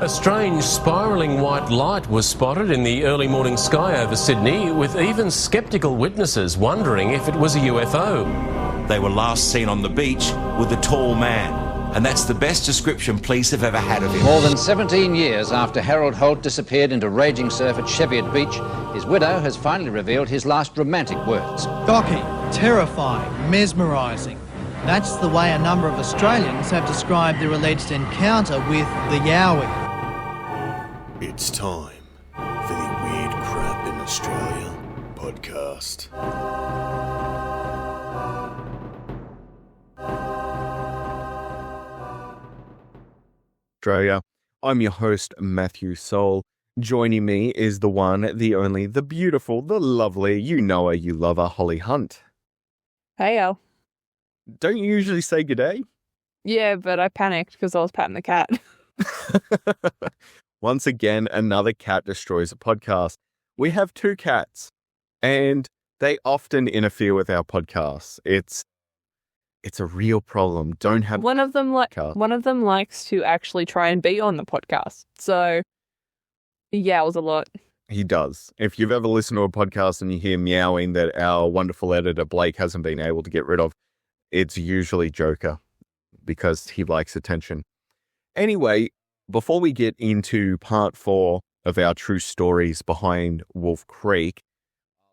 A strange spiralling white light was spotted in the early morning sky over Sydney, with even sceptical witnesses wondering if it was a UFO. They were last seen on the beach with a tall man, and that's the best description police have ever had of him. More than 17 years after Harold Holt disappeared into raging surf at Cheviot Beach, his widow has finally revealed his last romantic words. Shocking, terrifying, mesmerising. That's the way a number of Australians have described their alleged encounter with the Yowie. It's time for the Weird Crap in Australia podcast. Australia. I'm your host, Matthew Soul. Joining me is the one, the only, the beautiful, the lovely, you know her, you love her, Holly Hunt. Hey, Al. Don't you usually say good day? Yeah, but I panicked because I was patting the cat. Once again, another cat destroys a podcast. We have two cats, and they often interfere with our podcasts. It's a real problem. Don't have one of them likes to actually try and be on the podcast. So he yowls a lot. He does. If you've ever listened to a podcast and you hear meowing that our wonderful editor Blake hasn't been able to get rid of, it's usually Joker because he likes attention. Anyway, before we get into part 4 of our true stories behind Wolf Creek,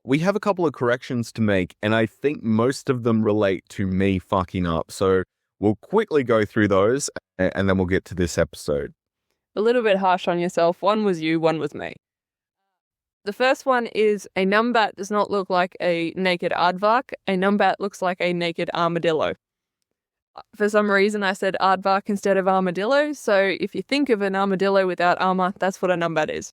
we have a couple of corrections to make, and I think most of them relate to me fucking up. So we'll quickly go through those, and then we'll get to this episode. A little bit harsh on yourself. One was you, one was me. The first one is a numbat does not look like a naked aardvark. A numbat looks like a naked armadillo. For some reason, I said aardvark instead of armadillo. So if you think of an armadillo without armor, that's what a numbat is.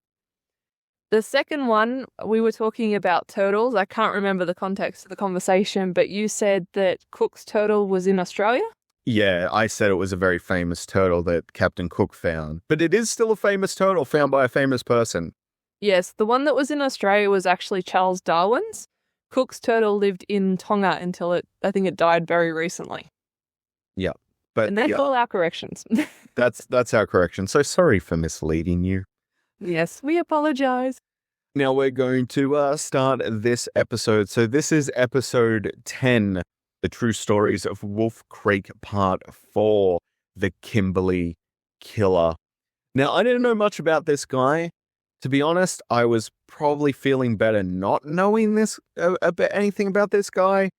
The second one, we were talking about turtles. I can't remember the context of the conversation, but you said that Cook's turtle was in Australia? Yeah, I said it was a very famous turtle that Captain Cook found. But it is still a famous turtle found by a famous person. Yes, the one that was in Australia was actually Charles Darwin's. Cook's turtle lived in Tonga until I think it died very recently. Yeah. But and that's all our corrections. That's our correction. So sorry for misleading you. Yes, we apologize. Now we're going to start this episode. So this is episode 10, The True Stories of Wolf Creek Part 4, The Kimberley Killer. Now, I didn't know much about this guy. To be honest, I was probably feeling better not knowing anything about this guy,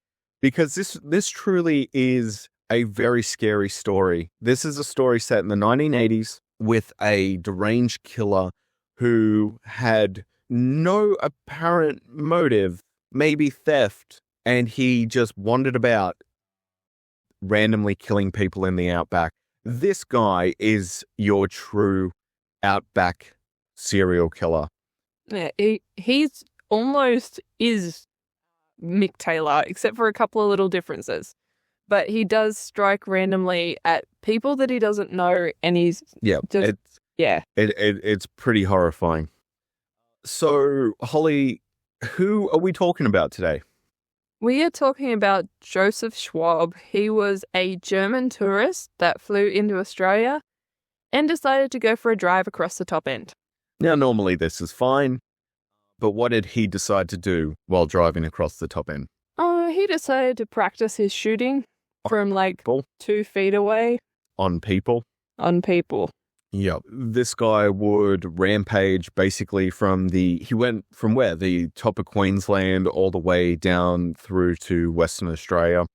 because this truly is a very scary story. This is a story set in the 1980s with a deranged killer who had no apparent motive, maybe theft, and he just wandered about randomly killing people in the outback. This guy is your true outback serial killer. Yeah, he's almost is Mick Taylor, except for a couple of little differences. But he does strike randomly at people that he doesn't know, and he's it's pretty horrifying. So, Holly, who are we talking about today? We are talking about Joseph Schwab. He was a German tourist that flew into Australia and decided to go for a drive across the top end. Now, normally this is fine, but what did he decide to do while driving across the top end? Oh, he decided to practice his shooting from like 2 feet away. On people? On people. Yep. This guy would rampage basically he went from where? The top of Queensland all the way down through to Western Australia.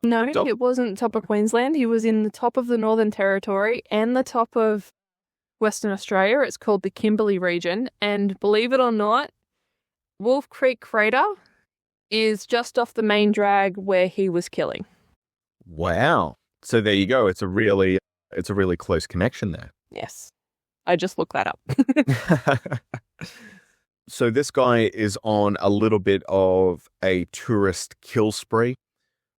No, it wasn't top of Queensland. He was in the top of the Northern Territory and the top of Western Australia. It's called the Kimberley region. And believe it or not, Wolf Creek Crater is just off the main drag where he was killing. Wow. So there you go. It's a really close connection there. Yes. I just looked that up. So this guy is on a little bit of a tourist kill spree.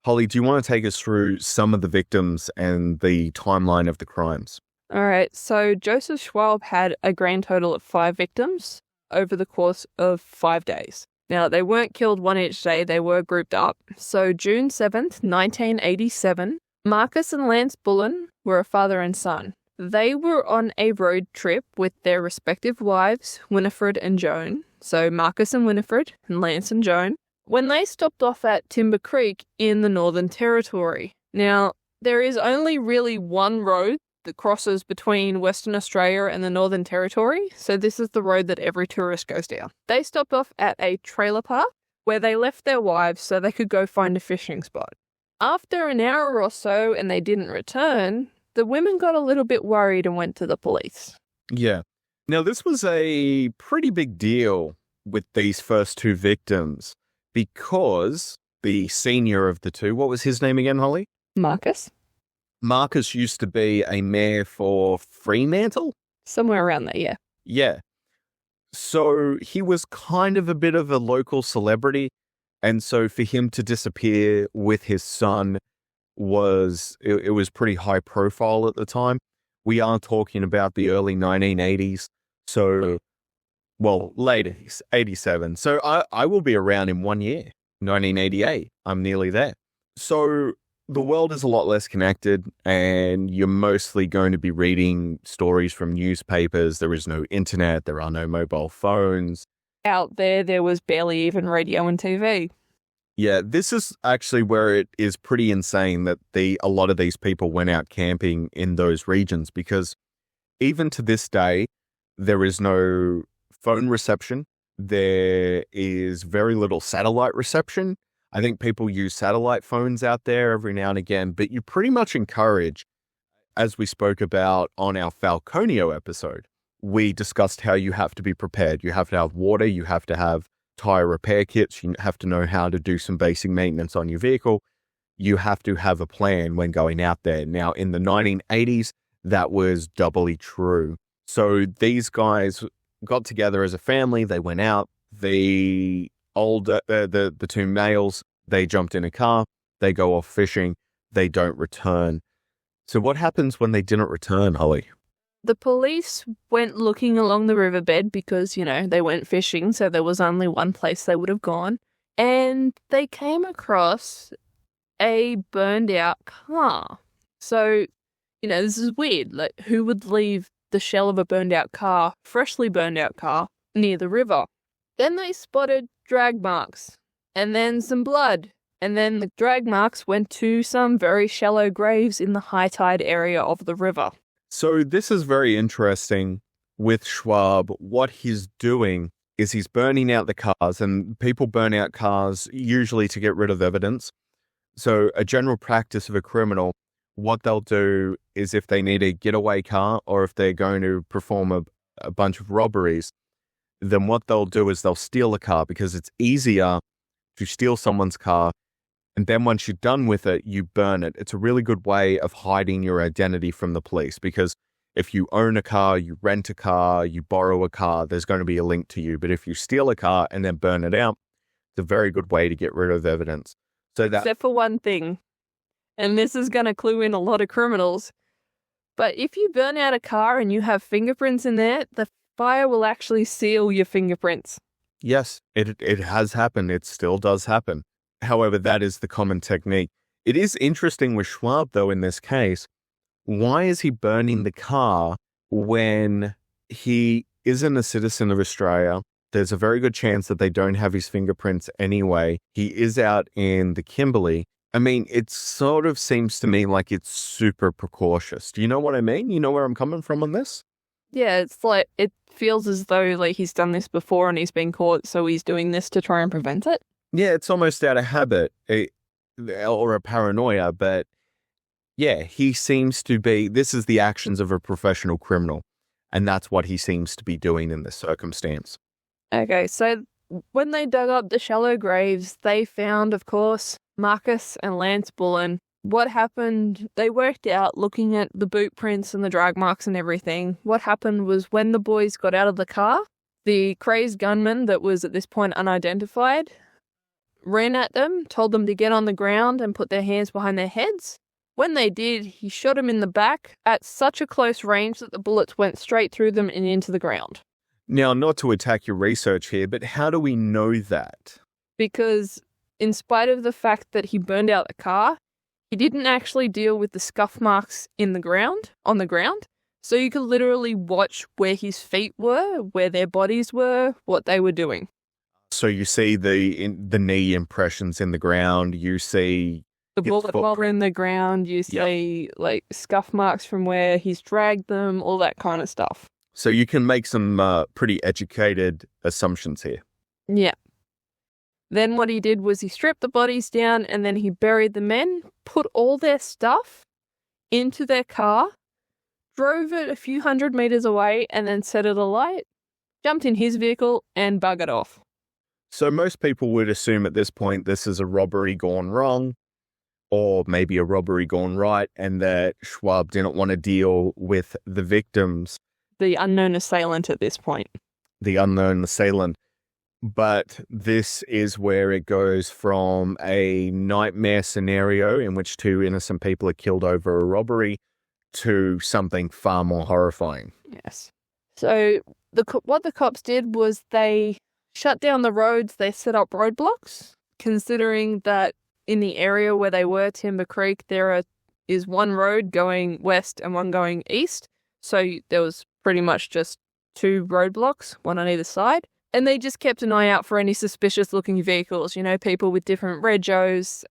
Holly, do you want to take us through some of the victims and the timeline of the crimes? All right. So Joseph Schwab had a grand total of 5 victims over the course of 5 days. Now, they weren't killed one each day. They were grouped up. So June 7th, 1987, Marcus and Lance Bullen were a father and son. They were on a road trip with their respective wives, Winifred and Joan. So Marcus and Winifred, and Lance and Joan, when they stopped off at Timber Creek in the Northern Territory. Now, there is only really one road that crosses between Western Australia and the Northern Territory, so this is the road that every tourist goes down. They stopped off at a trailer park where they left their wives so they could go find a fishing spot. After an hour or so and they didn't return, the women got a little bit worried and went to the police. Yeah. Now, this was a pretty big deal with these first two victims because the senior of the two, what was his name again, Holly? Marcus? Marcus used to be a mayor for Fremantle? Somewhere around there, yeah. Yeah. So he was kind of a bit of a local celebrity. And so for him to disappear with his son was pretty high profile at the time. We are talking about the early 1980s. So, well, late 80s, 87. So I will be around in 1 year, 1988. I'm nearly there. So the world is a lot less connected and you're mostly going to be reading stories from newspapers. There is no internet. There are no mobile phones. Out there was barely even radio and TV. Yeah, this is actually where it is pretty insane that a lot of these people went out camping in those regions, because even to this day, there is no phone reception. There is very little satellite reception. I think people use satellite phones out there every now and again, but you pretty much encourage, as we spoke about on our Falconio episode, we discussed how you have to be prepared. You have to have water, you have to have tire repair kits, you have to know how to do some basic maintenance on your vehicle. You have to have a plan when going out there. Now, in the 1980s, that was doubly true. So these guys got together as a family, they went out, the two males, they jumped in a car, they go off fishing, they don't return. So what happens when they didn't return, Holly? The police went looking along the riverbed because, they went fishing, so there was only one place they would have gone. And they came across a burned out car. So, this is weird. Like, who would leave the shell of a freshly burned out car, near the river? Then they spotted drag marks, and then some blood. And then the drag marks went to some very shallow graves in the high tide area of the river. So this is very interesting with Schwab. What he's doing is he's burning out the cars, and people burn out cars usually to get rid of evidence. So a general practice of a criminal, what they'll do is if they need a getaway car or if they're going to perform a bunch of robberies, then what they'll do is they'll steal a car because it's easier to steal someone's car. And then once you're done with it, you burn it. It's a really good way of hiding your identity from the police, because if you own a car, you rent a car, you borrow a car, there's going to be a link to you. But if you steal a car and then burn it out, it's a very good way to get rid of evidence. Except for one thing, and this is going to clue in a lot of criminals, but if you burn out a car and you have fingerprints in there, the fire will actually seal your fingerprints. Yes, it has happened. It still does happen. However, that is the common technique. It is interesting with Schwab, though, in this case. Why is he burning the car when he isn't a citizen of Australia? There's a very good chance that they don't have his fingerprints anyway. He is out in the Kimberley. I mean, it sort of seems to me like it's super precautious. Do you know what I mean? You know where I'm coming from on this? Yeah, it's like, it feels as though like he's done this before and he's been caught, so he's doing this to try and prevent it. Yeah, it's almost out of habit or a paranoia, but yeah, he seems to be, this is the actions of a professional criminal, and that's what he seems to be doing in this circumstance. Okay, so when they dug up the shallow graves, they found, of course, Marcus and Lance Bullen. What happened, they worked out, looking at the boot prints and the drag marks and everything, what happened was when the boys got out of the car, the crazed gunman that was at this point unidentified ran at them, told them to get on the ground and put their hands behind their heads. When they did, he shot him in the back at such a close range that the bullets went straight through them and into the ground. Now, not to attack your research here, but how do we know that? Because in spite of the fact that he burned out the car, he didn't actually deal with the scuff marks on the ground. So you could literally watch where his feet were, where their bodies were, what they were doing. So you see the knee impressions in the ground. You see The bullet hole in the ground. You see like scuff marks from where he's dragged them, all that kind of stuff. So you can make some pretty educated assumptions here. Yeah. Then what he did was he stripped the bodies down and then he buried the men, put all their stuff into their car, drove it a few hundred meters away and then set it alight, jumped in his vehicle and buggered off. So most people would assume at this point this is a robbery gone wrong, or maybe a robbery gone right, and that Schwab didn't want to deal with the victims. The unknown assailant at this point. The unknown assailant. But this is where it goes from a nightmare scenario in which 2 innocent people are killed over a robbery to something far more horrifying. Yes. So what the cops did was they shut down the roads, they set up roadblocks, considering that in the area where they were, Timber Creek, there is one road going west and one going east. So there was pretty much just 2 roadblocks, one on either side. And they just kept an eye out for any suspicious looking vehicles, people with different regos,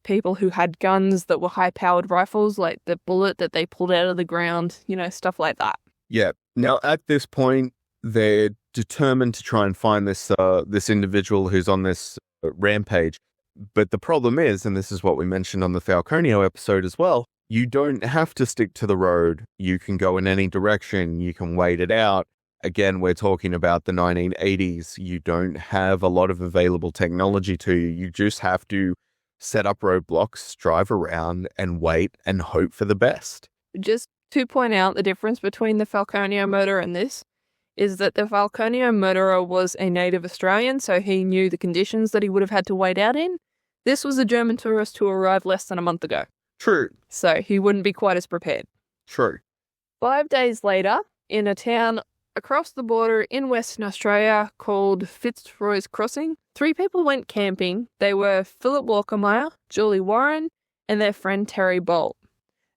people who had guns that were high powered rifles, like the bullet that they pulled out of the ground, stuff like that. Yeah. Now, at this point, they're determined to try and find this individual who's on this rampage. But the problem is, and this is what we mentioned on the Falconio episode as well, you don't have to stick to the road. You can go in any direction. You can wait it out. Again, we're talking about the 1980s. You don't have a lot of available technology to you. You just have to set up roadblocks, drive around, and wait and hope for the best. Just to point out the difference between the Falconio murder and this, is that the Falconio murderer was a native Australian, so he knew the conditions that he would have had to wait out in. This was a German tourist who arrived less than a month ago. True. So he wouldn't be quite as prepared. True. 5 days later, in a town across the border in Western Australia called Fitzroy's Crossing, 3 people went camping. They were Philip Walkermeyer, Julie Warren, and their friend Terry Bolt.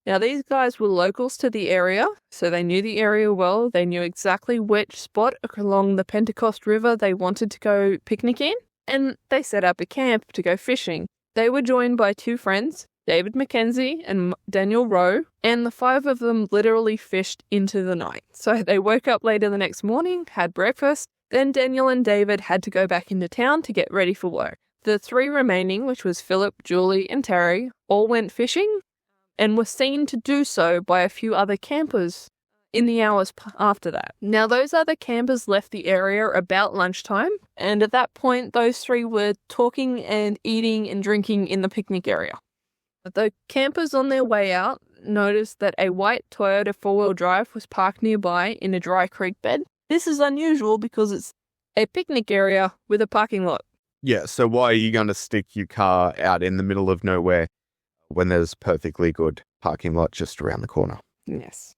Now, these guys were locals to the area, so they knew the area well. They knew exactly which spot along the Pentecost River they wanted to go picnicking, and they set up a camp to go fishing. They were joined by 2 friends, David Mackenzie and Daniel Rowe, and the 5 of them literally fished into the night. So they woke up later the next morning, had breakfast, then Daniel and David had to go back into town to get ready for work. The 3 remaining, which was Philip, Julie, and Terry, all went fishing and were seen to do so by a few other campers in the hours after that. Now, those other campers left the area about lunchtime, and at that point, those 3 were talking and eating and drinking in the picnic area. The campers on their way out noticed that a white Toyota 4-wheel drive was parked nearby in a dry creek bed. This is unusual because it's a picnic area with a parking lot. Yeah, so why are you going to stick your car out in the middle of nowhere when there's perfectly good parking lot just around the corner? Yes.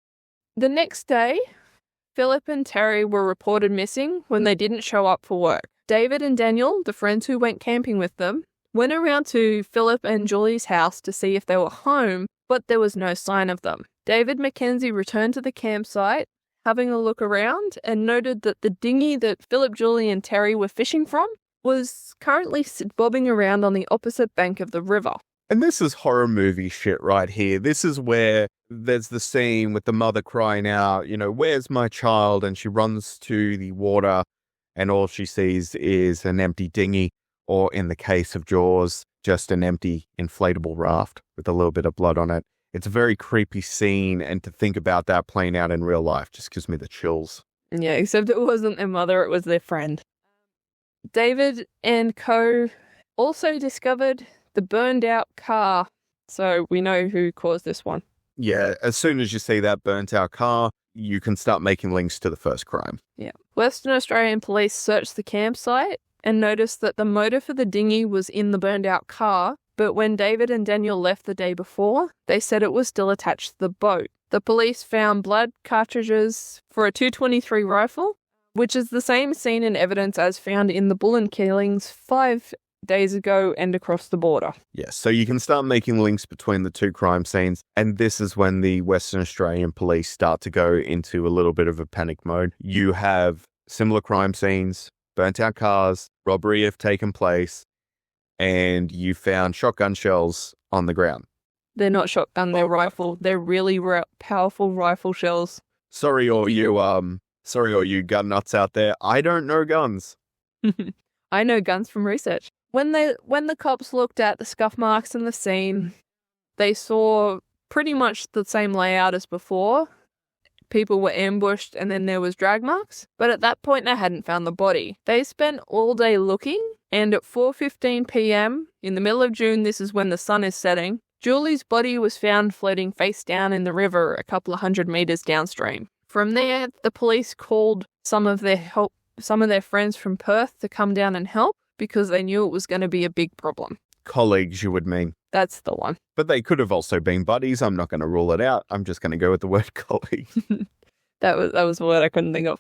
The next day, Philip and Terry were reported missing when they didn't show up for work. David and Daniel, the friends who went camping with them, went around to Philip and Julie's house to see if they were home, but there was no sign of them. David Mackenzie returned to the campsite, having a look around, and noted that the dinghy that Philip, Julie, and Terry were fishing from was currently bobbing around on the opposite bank of the river. And this is horror movie shit right here. This is where there's the scene with the mother crying out, where's my child? And she runs to the water and all she sees is an empty dinghy, or in the case of Jaws, just an empty inflatable raft with a little bit of blood on it. It's a very creepy scene, and to think about that playing out in real life just gives me the chills. Yeah, except it wasn't their mother, it was their friend. David and co. also discovered the burned out car, so we know who caused this one. Yeah, as soon as you see that burnt out car, you can start making links to the first crime. Yeah. Western Australian police searched the campsite and noticed that the motor for the dinghy was in the burned out car, but when David and Daniel left the day before, they said it was still attached to the boat. The police found blood cartridges for a .223 rifle, which is the same scene and evidence as found in the Bullen killings 5 days ago and across the border. Yes, so you can start making links between the two crime scenes, and this is when the Western Australian police start to go into a little bit of a panic mode. You have similar crime scenes, burnt out cars, robbery have taken place, and you found shotgun shells on the ground. They're not shotgun, they're rifle. They're really powerful rifle shells. Sorry, all you gun nuts out there. I don't know guns. I know guns from research. When the cops looked at the scuff marks in the scene, they saw pretty much the same layout as before. People were ambushed and then there was drag marks. But at that point, they hadn't found the body. They spent all day looking, and at 4:15 p.m. in the middle of June, this is when the sun is setting, Julie's body was found floating face down in the river a couple of 100 meters downstream. From there, the police called some of their friends from Perth to come down and help because they knew it was going to be a big problem. Colleagues, you would mean. That's the one. But they could have also been buddies. I'm not going to rule it out. I'm just going to go with the word colleague. That was a word I couldn't think of.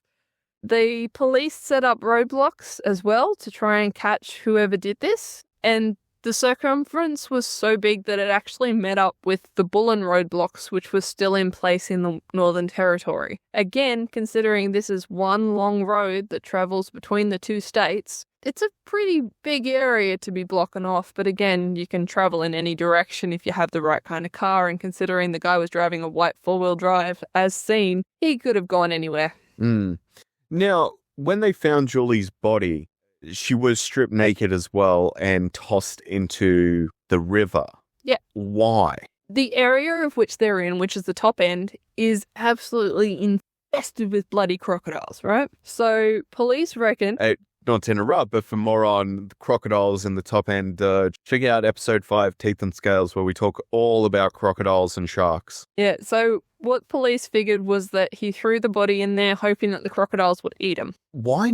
The police set up roadblocks as well to try and catch whoever did this. And the circumference was so big that it actually met up with the Bullen roadblocks, which was still in place in the Northern Territory. Again, considering this is one long road that travels between the two states, it's a pretty big area to be blocking off. But again, you can travel in any direction if you have the right kind of car. And considering the guy was driving a white four-wheel drive, as seen, he could have gone anywhere. Now, when they found Julie's body, she was stripped naked as well and tossed into the river. Yeah. Why? The area of which they're in, which is the top end, is absolutely infested with bloody crocodiles, right? So police reckon... Not to interrupt, but for more on the crocodiles in the top end, check out episode 5, Teeth and Scales, where we talk all about crocodiles and sharks. Yeah, so what police figured was that he threw the body in there hoping that the crocodiles would eat him. Why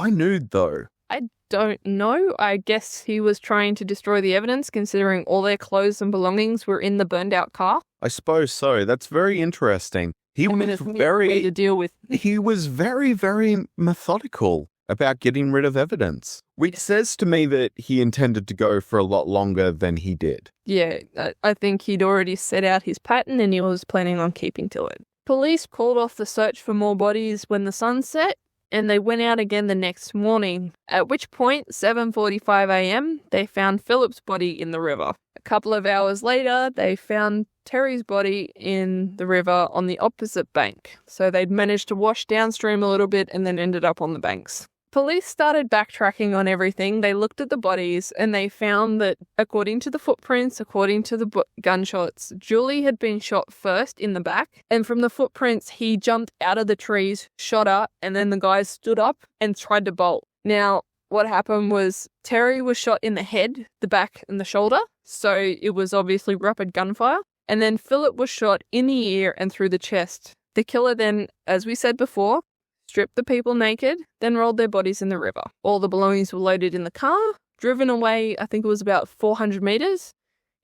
nude, though? I don't know. I guess he was trying to destroy the evidence, considering all their clothes and belongings were in the burned out car. I suppose so. That's very interesting. He was very to deal with. He was very, very methodical about getting rid of evidence, which says to me that he intended to go for a lot longer than he did. Yeah, I think he'd already set out his pattern and he was planning on keeping to it. Police called off the search for more bodies when the sun set, and they went out again the next morning, at which point, 7:45 a.m., they found Philip's body in the river. A couple of hours later, they found Terry's body in the river on the opposite bank. So they'd managed to wash downstream a little bit and then ended up on the banks. Police started backtracking on everything. They looked at the bodies and they found that, according to the footprints, according to the gunshots, Julie had been shot first in the back. And from the footprints, he jumped out of the trees, shot her, and then the guys stood up and tried to bolt. Now, what happened was Terry was shot in the head, the back, and the shoulder. So it was obviously rapid gunfire. And then Philip was shot in the ear and through the chest. The killer then, as we said before, stripped the people naked, then rolled their bodies in the river. All the belongings were loaded in the car, driven away, I think it was about 400 meters,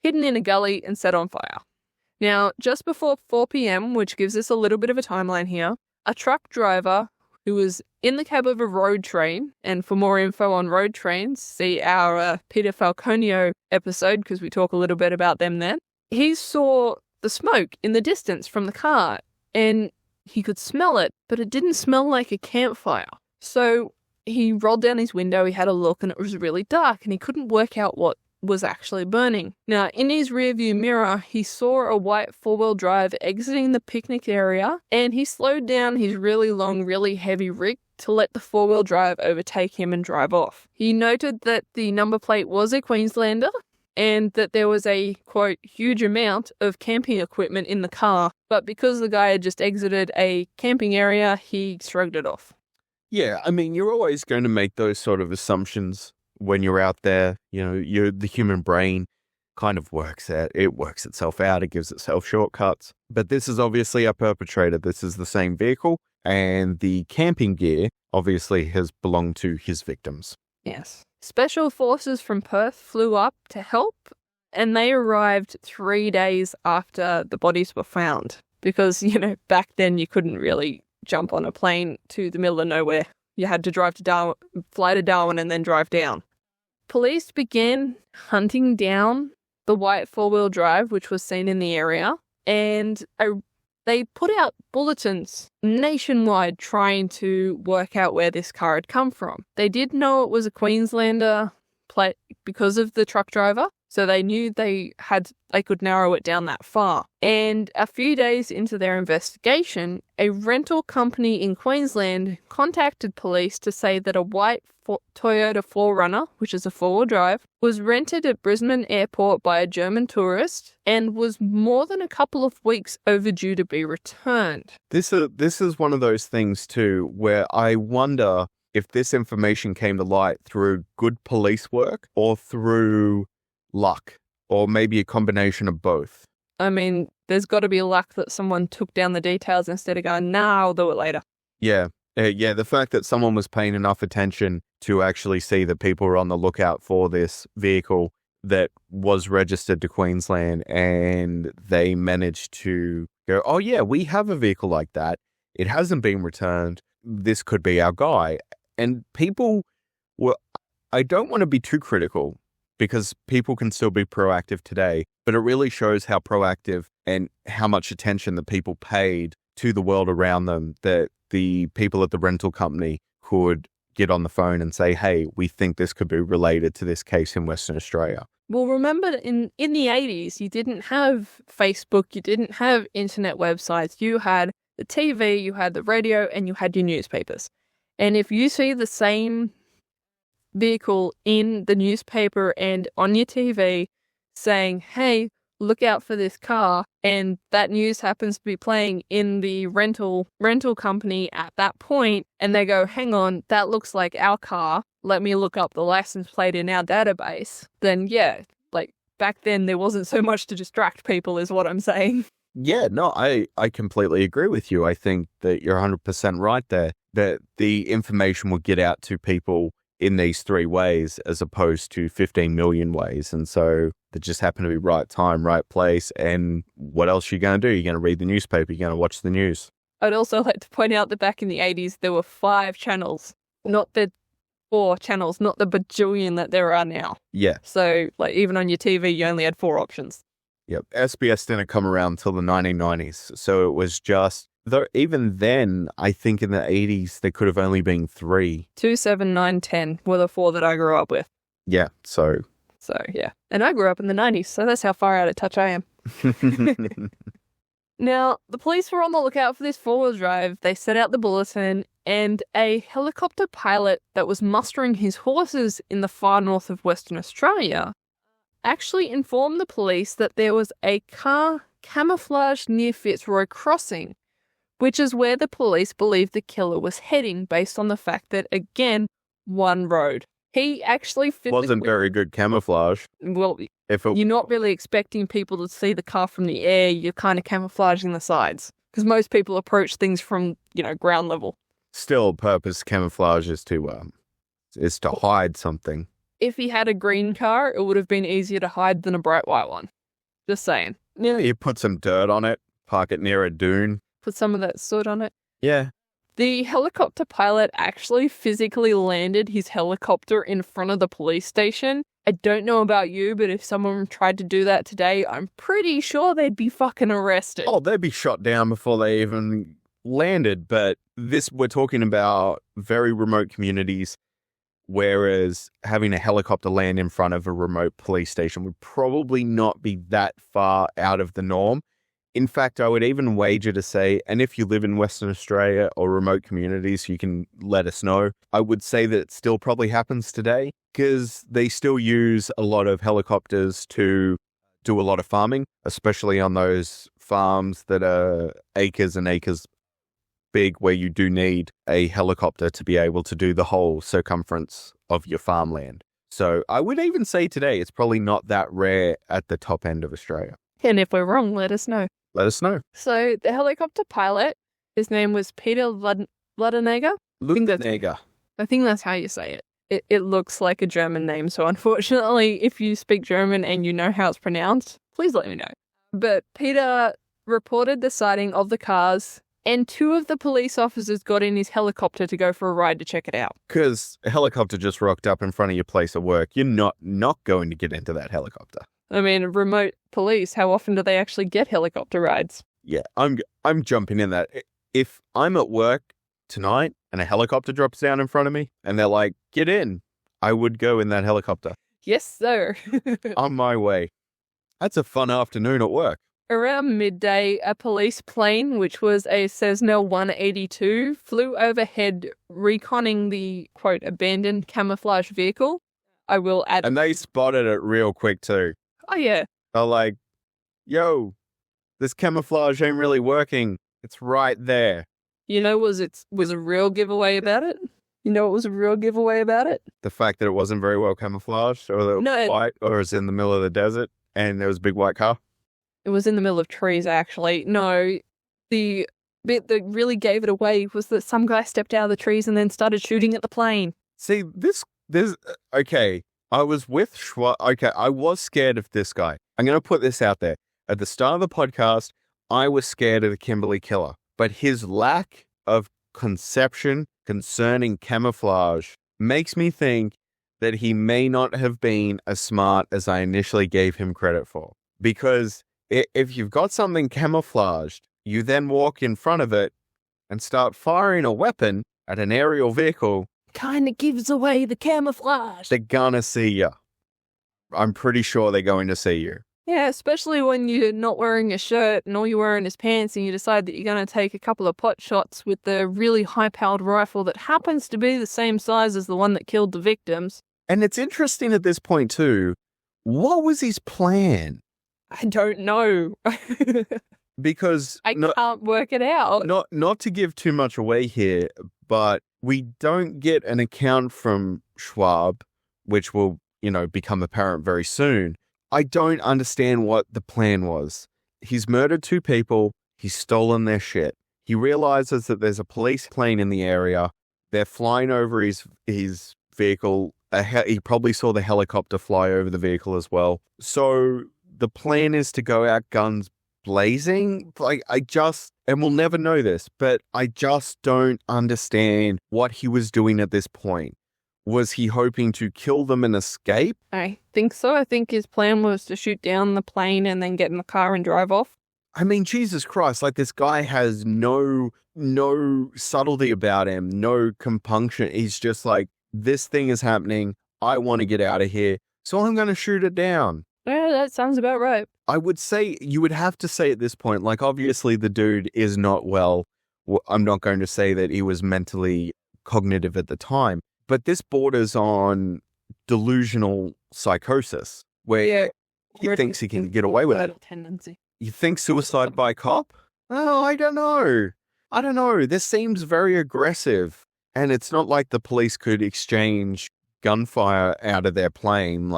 hidden in a gully and set on fire. Now, just before 4 p.m., which gives us a little bit of a timeline here, a truck driver who was in the cab of a road train, and for more info on road trains, see our Peter Falconio episode, because we talk a little bit about them then, he saw the smoke in the distance from the car, and he could smell it, but it didn't smell like a campfire. So he rolled down his window, he had a look, and it was really dark, and he couldn't work out what was actually burning. Now, in his rearview mirror, he saw a white four-wheel drive exiting the picnic area, and he slowed down his really long, really heavy rig to let the four-wheel drive overtake him and drive off. He noted that the number plate was a Queenslander, and that there was a, quote, huge amount of camping equipment in the car. But because the guy had just exited a camping area, he shrugged it off. Yeah, I mean, you're always going to make those sort of assumptions when you're out there. You know, the human brain kind of works itself out. It gives itself shortcuts. But this is obviously a perpetrator. This is the same vehicle. And the camping gear obviously has belonged to his victims. Yes. Special forces from Perth flew up to help, and they arrived 3 days after the bodies were found. Because, back then you couldn't really jump on a plane to the middle of nowhere. You had to fly to Darwin and then drive down. police began hunting down the white four-wheel drive, which was seen in the area, and they put out bulletins nationwide trying to work out where this car had come from. They did know it was a Queenslander plate because of the truck driver, so they knew they could narrow it down that far. And a few days into their investigation, a rental company in Queensland contacted police to say that a white Toyota 4Runner, which is a four-wheel drive, was rented at Brisbane Airport by a German tourist and was more than a couple of weeks overdue to be returned. This is one of those things too where I wonder if this information came to light through good police work or through luck, or maybe a combination of both. I mean, there's got to be luck that someone took down the details instead of going, nah, I'll do it later. Yeah. The fact that someone was paying enough attention to actually see that people were on the lookout for this vehicle that was registered to Queensland, and they managed to go, oh yeah, we have a vehicle like that. It hasn't been returned. This could be our guy. And people were, I don't want to be too critical because people can still be proactive today, but it really shows how proactive and how much attention the people paid to the world around them, that the people at the rental company could get on the phone and say, hey, we think this could be related to this case in Western Australia. Well, remember in the 80s, you didn't have Facebook, you didn't have internet websites. You had the TV, you had the radio, and you had your newspapers. And if you see the same vehicle in the newspaper and on your TV saying, hey, look out for this car, and that news happens to be playing in the rental company at that point, and they go, hang on, that looks like our car, let me look up the license plate in our database, then yeah, like back then there wasn't so much to distract people is what I'm saying. Yeah, no, I completely agree with you. I think that you're 100% right there, that the information will get out to people in these three ways as opposed to 15 million ways. And so they just happen to be right time, right place. And what else are you going to do? You're going to read the newspaper. You're going to watch the news. I'd also like to point out that back in the 80s, there were 5 channels, not the 4 channels, not the bajillion that there are now. Yeah. So like even on your TV, you only had 4 options. Yep. SBS didn't come around until the 1990s. So it was just, though even then, I think in the 80s, there could have only been 3. 2, 7, 9, 10 were the 4 that I grew up with. Yeah. So yeah. And I grew up in the 90s, so that's how far out of touch I am. Now, the police were on the lookout for this four-wheel drive. They set out the bulletin, and a helicopter pilot that was mustering his horses in the far north of Western Australia actually informed the police that there was a car camouflaged near Fitzroy Crossing, which is where the police believed the killer was heading based on the fact that, again, one road. He actually wasn't very good camouflage. Well, you're not really expecting people to see the car from the air. You're kind of camouflaging the sides because most people approach things from, ground level. Still, purpose camouflage is to hide something. If he had a green car, it would have been easier to hide than a bright white one. Just saying. Yeah, you put some dirt on it, park it near a dune. Put some of that soot on it. Yeah. The helicopter pilot actually physically landed his helicopter in front of the police station. I don't know about you, but if someone tried to do that today, I'm pretty sure they'd be fucking arrested. Oh, they'd be shot down before they even landed. But we're talking about very remote communities, whereas having a helicopter land in front of a remote police station would probably not be that far out of the norm. In fact, I would even wager to say, and if you live in Western Australia or remote communities, you can let us know. I would say that it still probably happens today because they still use a lot of helicopters to do a lot of farming, especially on those farms that are acres and acres big where you do need a helicopter to be able to do the whole circumference of your farmland. So I would even say today it's probably not that rare at the top end of Australia. And if we're wrong, let us know. Let us know. So the helicopter pilot, his name was Peter Ludenegger. I think that's how you say it. It looks like a German name, so unfortunately, if you speak German and you know how it's pronounced, please let me know. But Peter reported the sighting of the cars and 2 of the police officers got in his helicopter to go for a ride to check it out. Because a helicopter just rocked up in front of your place of work. You're not going to get into that helicopter. I mean, remote police, how often do they actually get helicopter rides? Yeah, I'm jumping in that. If I'm at work tonight and a helicopter drops down in front of me and they're like, get in, I would go in that helicopter. Yes, sir. On my way. That's a fun afternoon at work. Around midday, a police plane, which was a Cessna 182, flew overhead reconning the, quote, abandoned camouflage vehicle. I will add... And they spotted it real quick too. Oh, yeah. They're like, yo, this camouflage ain't really working. It's right there. You know, was a real giveaway about it? You know what was a real giveaway about it? The fact that it wasn't very well camouflaged, or the white, or it's in the middle of the desert, and there was a big white car. It was in the middle of trees, actually. No, the bit that really gave it away was that some guy stepped out of the trees and then started shooting at the plane. See, okay, I was with okay, I was scared of this guy. I'm going to put this out there. At the start of the podcast, I was scared of the Kimberley Killer, but his lack of conception concerning camouflage makes me think that he may not have been as smart as I initially gave him credit for. Because if you've got something camouflaged, you then walk in front of it and start firing a weapon at an aerial vehicle. Kind of gives away the camouflage. They're gonna see you. I'm pretty sure they're going to see you. Yeah, especially when you're not wearing a shirt and all you're wearing is pants and you decide that you're going to take a couple of pot shots with the really high-powered rifle that happens to be the same size as the one that killed the victims. And it's interesting at this point, too. What was his plan? I don't know. Because... I can't work it out. Not to give too much away here, but we don't get an account from Schwab, which will, become apparent very soon. I don't understand what the plan was. He's murdered 2 people. He's stolen their shit. He realizes that there's a police plane in the area. They're flying over his vehicle. He probably saw the helicopter fly over the vehicle as well. So the plan is to go out guns blazing. And we'll never know this, but I just don't understand what he was doing at this point. Was he hoping to kill them and escape? I think so. I think his plan was to shoot down the plane and then get in the car and drive off. I mean, Jesus Christ, this guy has no subtlety about him, no compunction. He's just like, this thing is happening. I want to get out of here, so I'm going to shoot it down. Yeah, that sounds about right. I would say, you would have to say at this point, obviously the dude is not well. I'm not going to say that he was mentally cognitive at the time. But this borders on delusional psychosis, where he thinks he can get away with it. Tendency. You think suicide by cop? Oh, I don't know. This seems very aggressive. And it's not like the police could exchange gunfire out of their plane.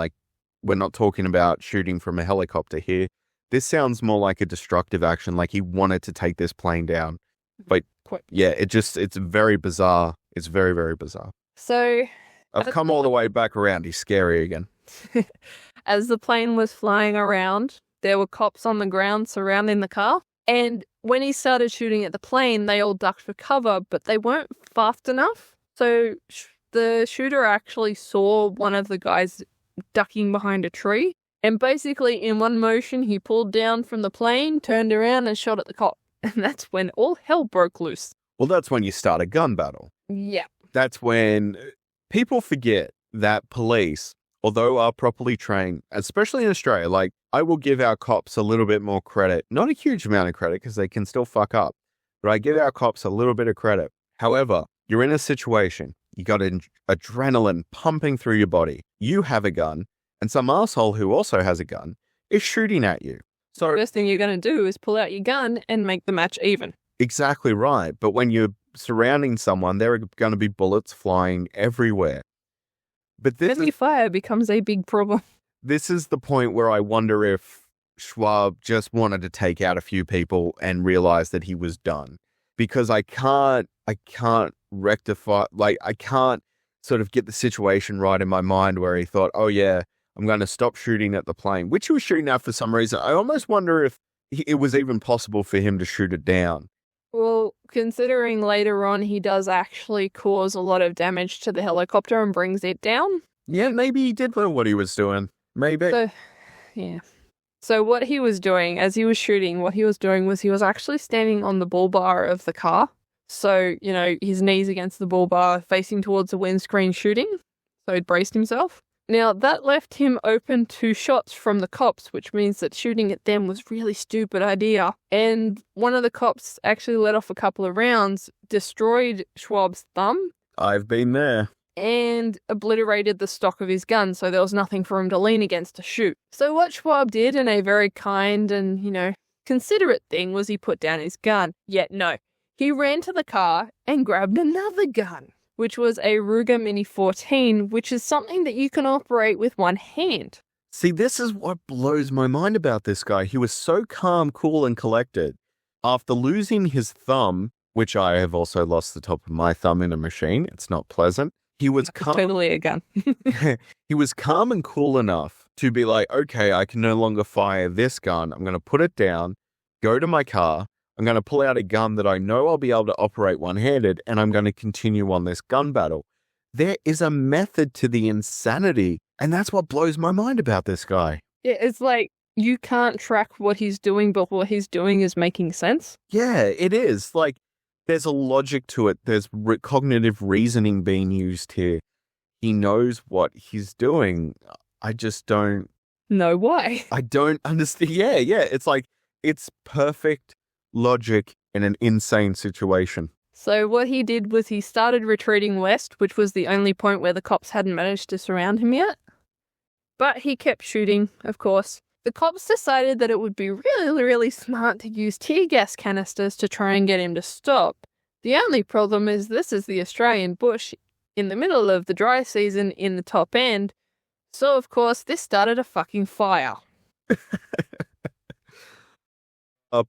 We're not talking about shooting from a helicopter here. This sounds more like a destructive action, like he wanted to take this plane down. But yeah, it's very bizarre. It's very, very bizarre. So... I've come all the way back around. He's scary again. As the plane was flying around, there were cops on the ground surrounding the car. And when he started shooting at the plane, they all ducked for cover, but they weren't fast enough. So the shooter actually saw one of the guys ducking behind a tree. And basically, in one motion, he pulled down from the plane, turned around and shot at the cop. And that's when all hell broke loose. Well, that's when you start a gun battle. Yeah. That's when people forget that police, although are properly trained, especially in Australia, I will give our cops a little bit more credit. Not a huge amount of credit because they can still fuck up, but I give our cops a little bit of credit. However, you're in a situation, you got adrenaline pumping through your body, you have a gun, and some asshole who also has a gun is shooting at you. So the first thing you're going to do is pull out your gun and make the match even. Exactly right. But when you're surrounding someone, there are going to be bullets flying everywhere. But friendly fire becomes a big problem. This is the point where I wonder if Schwab just wanted to take out a few people and realized that he was done. Because I can't rectify, I can't sort of get the situation right in my mind where he thought, oh yeah, I'm going to stop shooting at the plane, which he was shooting at for some reason. I almost wonder if it was even possible for him to shoot it down. Well, considering later on he does actually cause a lot of damage to the helicopter and brings it down. Yeah, maybe he did know what he was doing. Maybe. So, yeah. So what he was doing, as he was shooting, what he was doing was he was actually standing on the bull bar of the car. So, his knees against the bull bar, facing towards the windscreen shooting. So he'd braced himself. Now, that left him open to shots from the cops, which means that shooting at them was a really stupid idea. And one of the cops actually let off a couple of rounds, destroyed Schwab's thumb. I've been there. And obliterated the stock of his gun, so there was nothing for him to lean against to shoot. So what Schwab did, in a very kind and, considerate thing, was he put down his gun. Yet no, he ran to the car and grabbed another gun, which was a Ruger Mini 14, which is something that you can operate with one hand. See, this is what blows my mind about this guy. He was so calm, cool, and collected. After losing his thumb, which I have also lost the top of my thumb in a machine, it's not pleasant. He was calm. Totally a gun. He was calm and cool enough to be like, okay, I can no longer fire this gun. I'm going to put it down, go to my car. I'm going to pull out a gun that I know I'll be able to operate one-handed, and I'm going to continue on this gun battle. There is a method to the insanity, and that's what blows my mind about this guy. Yeah, it's like you can't track what he's doing, but what he's doing is making sense. Yeah, it is. Like, there's a logic to it. There's cognitive reasoning being used here. He knows what he's doing. I just don't know why. I don't understand. Yeah. It's like, it's perfect logic in an insane situation. So what he did was he started retreating west, which was the only point where the cops hadn't managed to surround him yet. But he kept shooting, of course. The cops decided that it would be really, really smart to use tear gas canisters to try and get him to stop. The only problem is this is the Australian bush in the middle of the dry season in the top end. So, of course, this started a fucking fire.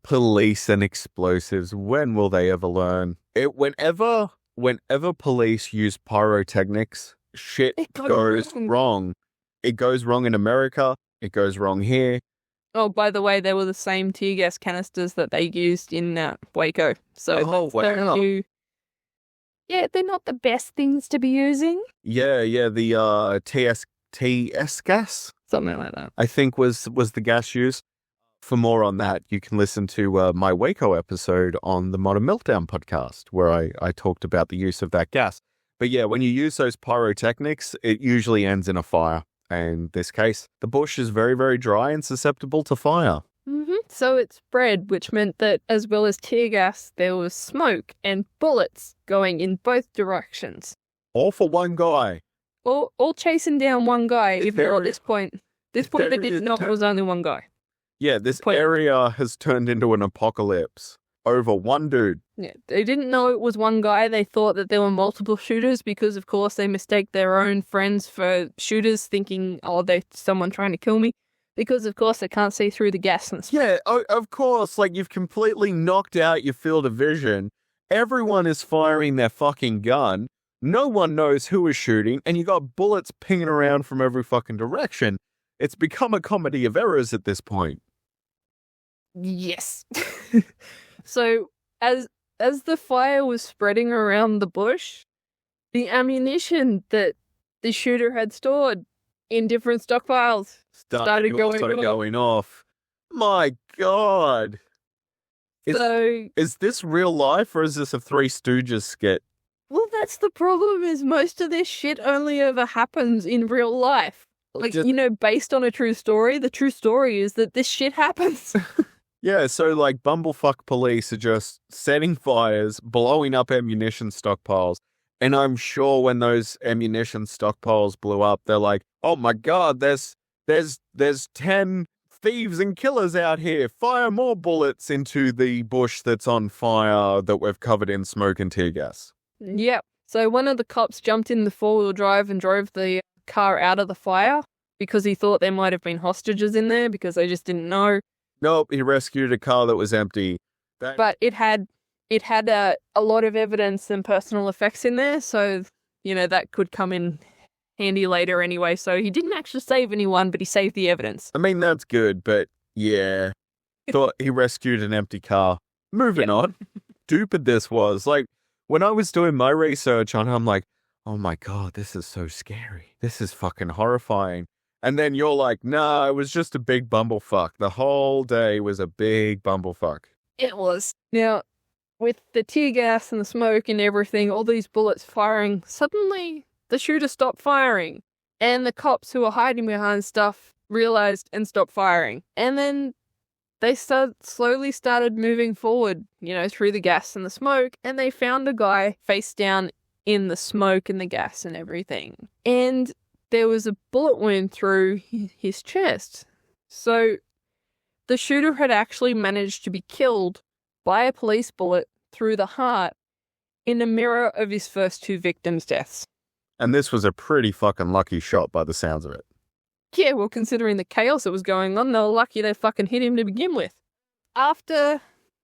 Police and explosives. When will they ever learn? Whenever police use pyrotechnics, shit goes wrong. It goes wrong in America. It goes wrong here. Oh, by the way, they were the same tear gas canisters that they used in Waco. So wow. Yeah, they're not the best things to be using. Yeah, the TS gas? Something like that. I think was the gas used. For more on that, you can listen to my Waco episode on the Modern Meltdown podcast, where I talked about the use of that gas. But yeah, when you use those pyrotechnics, it usually ends in a fire. And in this case, the bush is very, very dry and susceptible to fire. Mm-hmm. So it spread, which meant that as well as tear gas, there was smoke and bullets going in both directions. All for one guy. All chasing down one guy, even though at this point they didn't know it was only one guy. Yeah, this area has turned into an apocalypse over one dude. Yeah, they didn't know it was one guy. They thought that there were multiple shooters because, of course, they mistake their own friends for shooters, thinking, oh, they're someone trying to kill me. Because, of course, they can't see through the gas and stuff. Yeah, of course. Like, you've completely knocked out your field of vision. Everyone is firing their fucking gun. No one knows who is shooting. And you got bullets pinging around from every fucking direction. It's become a comedy of errors at this point. Yes. So, as the fire was spreading around the bush, the ammunition that the shooter had stored in different stockpiles started going off. My God. Is this real life or is this a Three Stooges skit? Well, that's the problem, is most of this shit only ever happens in real life. Like, based on a true story, the true story is that this shit happens. Yeah, so like bumblefuck police are just setting fires, blowing up ammunition stockpiles. And I'm sure when those ammunition stockpiles blew up, they're like, oh my God, there's 10 thieves and killers out here. Fire more bullets into the bush that's on fire that we've covered in smoke and tear gas. Yep. So one of the cops jumped in the four-wheel drive and drove the car out of the fire because he thought there might have been hostages in there because they just didn't know. Nope, he rescued a car that was empty. But it had a lot of evidence and personal effects in there, so, that could come in handy later anyway. So he didn't actually save anyone, but he saved the evidence. I mean, that's good, but yeah. Thought he rescued an empty car. Moving on. stupid this was. Like, when I was doing my research on it, I'm like, oh my God, this is so scary. This is fucking horrifying. And then you're like, nah, it was just a big bumblefuck. The whole day was a big bumblefuck. It was. Now, with the tear gas and the smoke and everything, all these bullets firing, suddenly the shooter stopped firing. And the cops who were hiding behind stuff realized and stopped firing. And then they slowly started moving forward, through the gas and the smoke, and they found a guy face down in the smoke and the gas and everything. And there was a bullet wound through his chest. So the shooter had actually managed to be killed by a police bullet through the heart in a mirror of his first 2 victims' deaths. And this was a pretty fucking lucky shot by the sounds of it. Yeah, well, considering the chaos that was going on, they were lucky they fucking hit him to begin with. After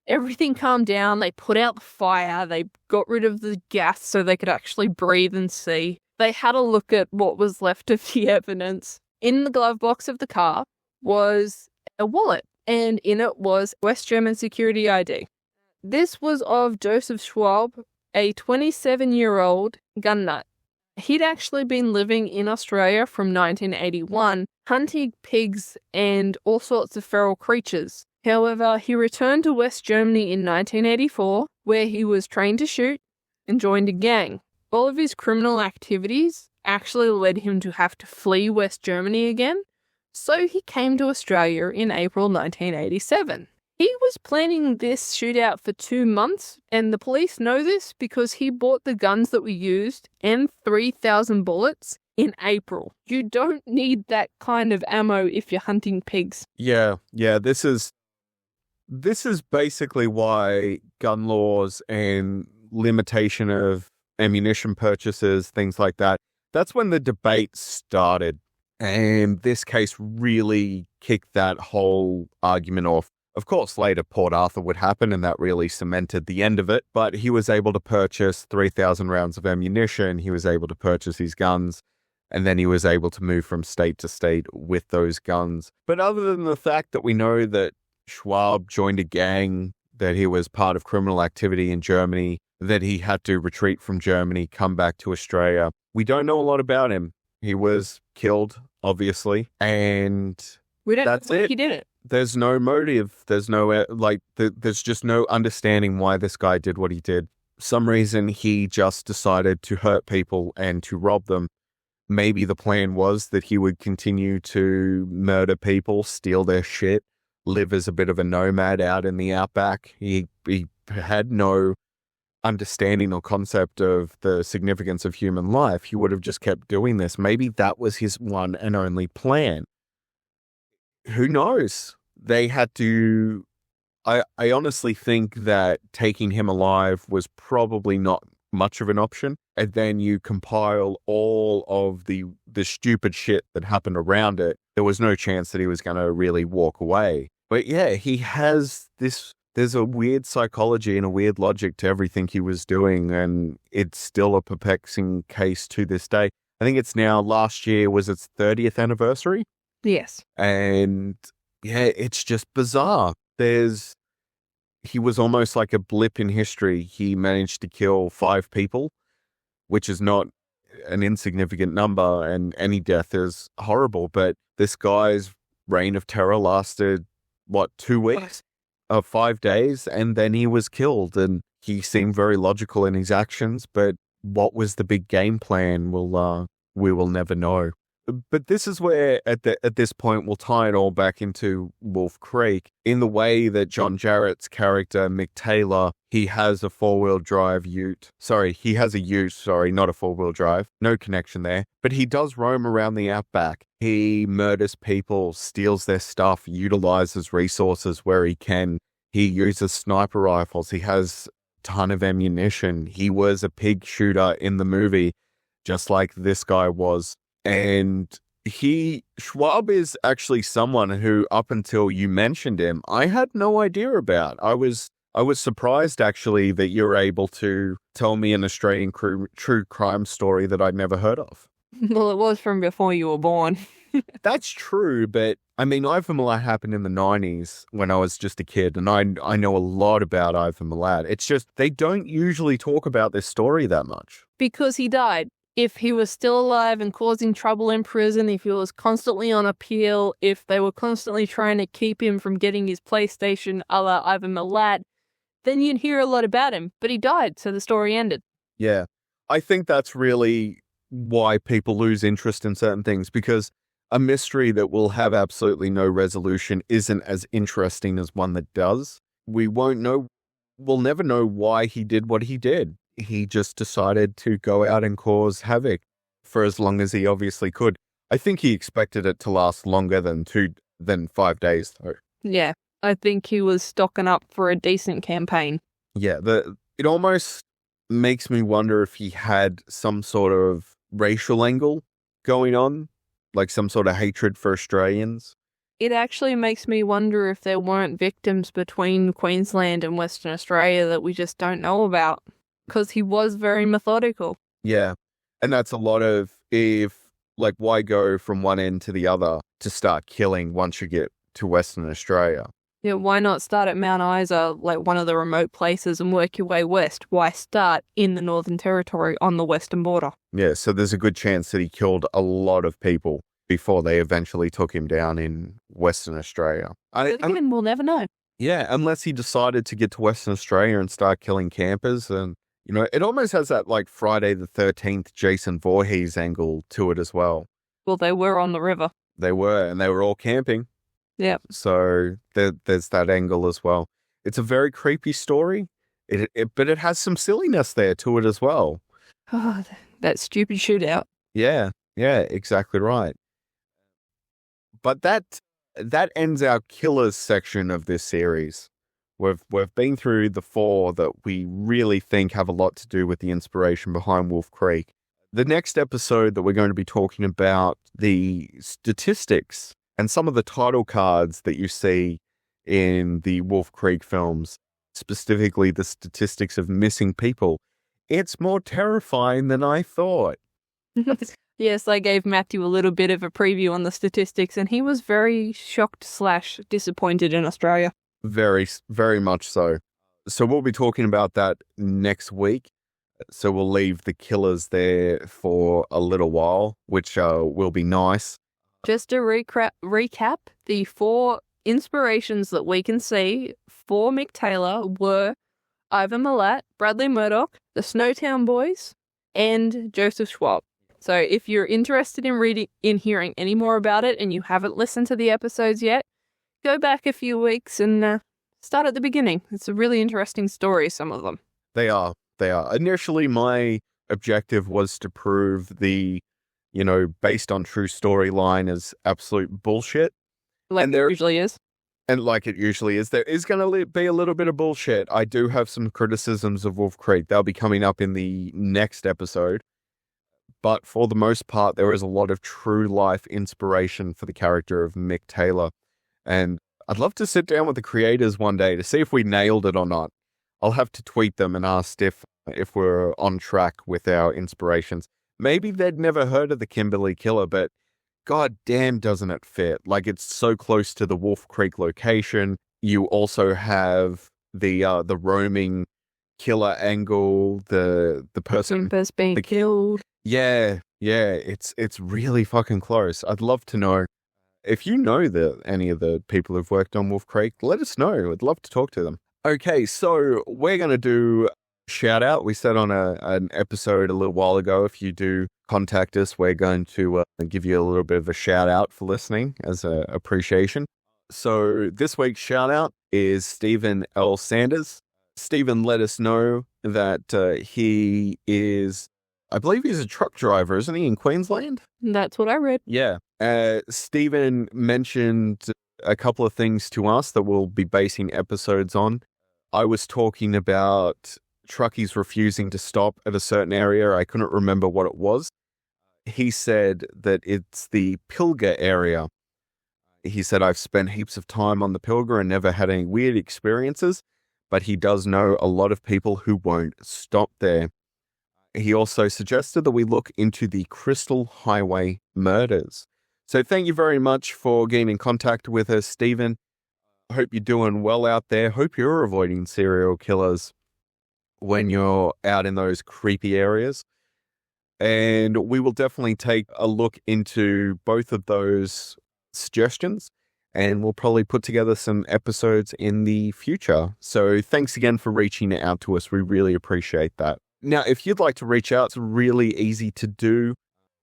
everything calmed down, they put out the fire, they got rid of the gas so they could actually breathe and see. They had a look at what was left of the evidence. In the glove box of the car was a wallet, and in it was West German security ID. This was of Joseph Schwab, a 27-year-old gun nut. He'd actually been living in Australia from 1981, hunting pigs and all sorts of feral creatures. However, he returned to West Germany in 1984, where he was trained to shoot and joined a gang. All of his criminal activities actually led him to have to flee West Germany again, so he came to Australia in April 1987. He was planning this shootout for 2 months, and the police know this because he bought the guns that were used and 3,000 bullets in April. You don't need that kind of ammo if you're hunting pigs. Yeah, this is basically why gun laws and limitation of ammunition purchases, things like that, that's when the debate started. And this case really kicked that whole argument off. Of course, later Port Arthur would happen, and that really cemented the end of it. But he was able to purchase 3,000 rounds of ammunition. He was able to purchase his guns, and then he was able to move from state to state with those guns. But other than the fact that we know that Schwab joined a gang, that he was part of criminal activity in Germany, that he had to retreat from Germany, come back to Australia, we don't know a lot about him. He was killed, obviously, and that's it. He did it. There's no motive. There's no, there's just no understanding why this guy did what he did. Some reason he just decided to hurt people and to rob them. Maybe the plan was that he would continue to murder people, steal their shit, live as a bit of a nomad out in the outback. He had no understanding or concept of the significance of human life. He would have just kept doing this. Maybe that was his one and only plan. Who knows? They had to... I honestly think that taking him alive was probably not much of an option. And then you compile all of the stupid shit that happened around it. There was no chance that he was going to really walk away. But yeah, he has this... There's a weird psychology and a weird logic to everything he was doing. And it's still a perplexing case to this day. I think it's now, last year was its 30th anniversary. Yes. And yeah, it's just bizarre. He was almost like a blip in history. He managed to kill 5 people, which is not an insignificant number, and any death is horrible. But this guy's reign of terror lasted, 2 weeks? 5 days, and then he was killed. And he seemed very logical in his actions, but what was the big game plan? We will never know. But this is where, at this point, we'll tie it all back into Wolf Creek in the way that John Jarrett's character, Mick Taylor, he has a four-wheel drive ute. Sorry, he has a ute, not a four-wheel drive. No connection there. But he does roam around the outback. He murders people, steals their stuff, utilizes resources where he can. He uses sniper rifles. He has a ton of ammunition. He was a pig shooter in the movie, just like this guy was. And Schwab is actually someone who, up until you mentioned him, I had no idea about. I was surprised, actually, that you're able to tell me an Australian true crime story that I'd never heard of. Well, it was from before you were born. That's true, but I mean, Ivan Milat happened in the 90s when I was just a kid, and I know a lot about Ivan Milat. It's just they don't usually talk about this story that much. Because he died. If he was still alive and causing trouble in prison, if he was constantly on appeal, if they were constantly trying to keep him from getting his PlayStation a la Ivan Milat, then you'd hear a lot about him. But he died, so the story ended. Yeah, I think that's really why people lose interest in certain things, because a mystery that will have absolutely no resolution isn't as interesting as one that does. We'll never know why he did what he did. He just decided to go out and cause havoc for as long as he obviously could. I think he expected it to last longer than 5 days, though. Yeah, I think he was stocking up for a decent campaign. Yeah, it almost makes me wonder if he had some sort of racial angle going on, like some sort of hatred for Australians. It actually makes me wonder if there weren't victims between Queensland and Western Australia that we just don't know about. Because he was very methodical. Yeah, and that's a lot of why go from one end to the other to start killing once you get to Western Australia? Yeah, why not start at Mount Isa, like one of the remote places, and work your way west? Why start in the Northern Territory on the western border? Yeah, so there's a good chance that he killed a lot of people before they eventually took him down in Western Australia. But again, we'll never know. Yeah, unless he decided to get to Western Australia and start killing campers. And, it almost has that like Friday the 13th Jason Voorhees angle to it as well. Well, they were on the river. They were, and they were all camping. Yeah. So there's that angle as well. It's a very creepy story, but it has some silliness there to it as well. Oh, that stupid shootout. Yeah, exactly right. But that ends our killers section of this series. We've been through the 4 that we really think have a lot to do with the inspiration behind Wolf Creek. The next episode that we're going to be talking about the statistics and some of the title cards that you see in the Wolf Creek films, specifically the statistics of missing people. It's more terrifying than I thought. Yes, I gave Matthew a little bit of a preview on the statistics, and he was very shocked / disappointed in Australia. Very, very much so. So we'll be talking about that next week. So we'll leave the killers there for a little while, which will be nice. Just to recap, the 4 inspirations that we can see for Mick Taylor were Ivan Milat, Bradley Murdoch, the Snowtown Boys, and Joseph Schwab. So if you're interested in hearing any more about it and you haven't listened to the episodes yet, go back a few weeks and start at the beginning. It's a really interesting story, some of them. They are. Initially, my objective was to prove the, based on true storyline is absolute bullshit. Like it usually is. And like it usually is, there is going to be a little bit of bullshit. I do have some criticisms of Wolf Creek. They'll be coming up in the next episode. But for the most part, there is a lot of true life inspiration for the character of Mick Taylor. And I'd love to sit down with the creators one day to see if we nailed it or not. I'll have to tweet them and ask if we're on track with our inspirations. Maybe they'd never heard of the Kimberley Killer, but god damn doesn't it fit. Like, it's so close to the Wolf Creek location. You also have the roaming killer angle, the person being killed. Yeah, it's really fucking close. I'd love to know. If you know any of the people who've worked on Wolf Creek, let us know. I'd love to talk to them. Okay, so we're going to do shout out. We said on an episode a little while ago, if you do contact us, we're going to give you a little bit of a shout out for listening as an appreciation. So this week's shout out is Stephen L. Sanders. Stephen let us know that he is, I believe he's a truck driver, isn't he, in Queensland? That's what I read. Yeah. Stephen mentioned a couple of things to us that we'll be basing episodes on. I was talking about truckies refusing to stop at a certain area. I couldn't remember what it was. He said that it's the Pilger area. He said, I've spent heaps of time on the Pilger and never had any weird experiences, but he does know a lot of people who won't stop there. he also suggested that we look into the Crystal Highway murders. So thank you very much for getting in contact with us, Stephen. I hope you're doing well out there. Hope you're avoiding serial killers when you're out in those creepy areas. And we will definitely take a look into both of those suggestions, and we'll probably put together some episodes in the future. So thanks again for reaching out to us. We really appreciate that. Now, if you'd like to reach out, it's really easy to do.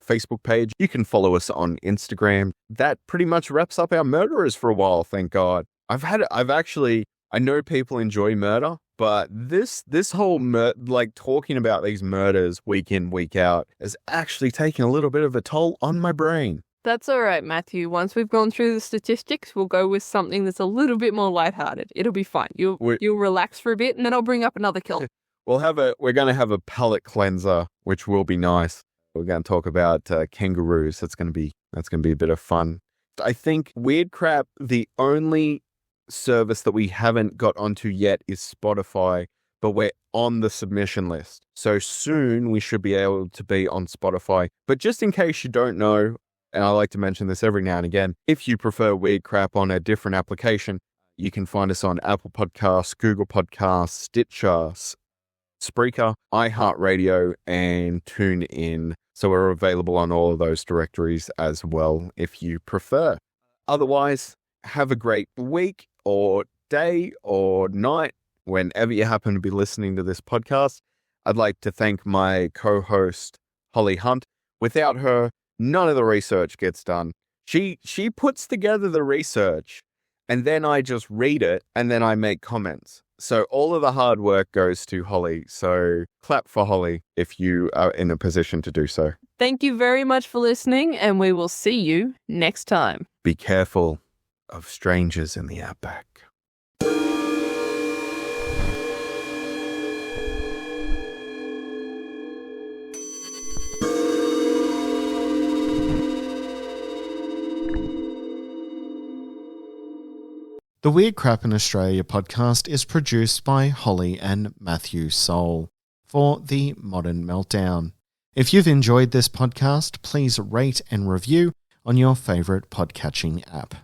Facebook page. You can follow us on Instagram. That pretty much wraps up our murderers for a while, thank God. I know people enjoy murder, but this whole talking about these murders week in, week out is actually taking a little bit of a toll on my brain. That's all right, Matthew. Once we've gone through the statistics, we'll go with something that's a little bit more lighthearted. It'll be fine. You'll relax for a bit, and then I'll bring up another kill. We're going to have a palate cleanser, which will be nice. We're going to talk about kangaroos. That's going to be a bit of fun. I think Weird Crap, the only service that we haven't got onto yet is Spotify, but we're on the submission list. So soon we should be able to be on Spotify. But just in case you don't know, and I like to mention this every now and again, if you prefer Weird Crap on a different application, you can find us on Apple Podcasts, Google Podcasts, Stitcher, Spreaker, iHeartRadio, and TuneIn. So we're available on all of those directories as well if you prefer. Otherwise, have a great week or day or night whenever you happen to be listening to this podcast. I'd like to thank my co-host, Holly Hunt. Without her, none of the research gets done. She puts together the research, and then I just read it, and then I make comments. So all of the hard work goes to Holly. So clap for Holly if you are in a position to do so. Thank you very much for listening, and we will see you next time. Be careful of strangers in the outback. The Weird Crap in Australia podcast is produced by Holly and Matthew Soul for The Modern Meltdown. If you've enjoyed this podcast, please rate and review on your favourite podcatching app.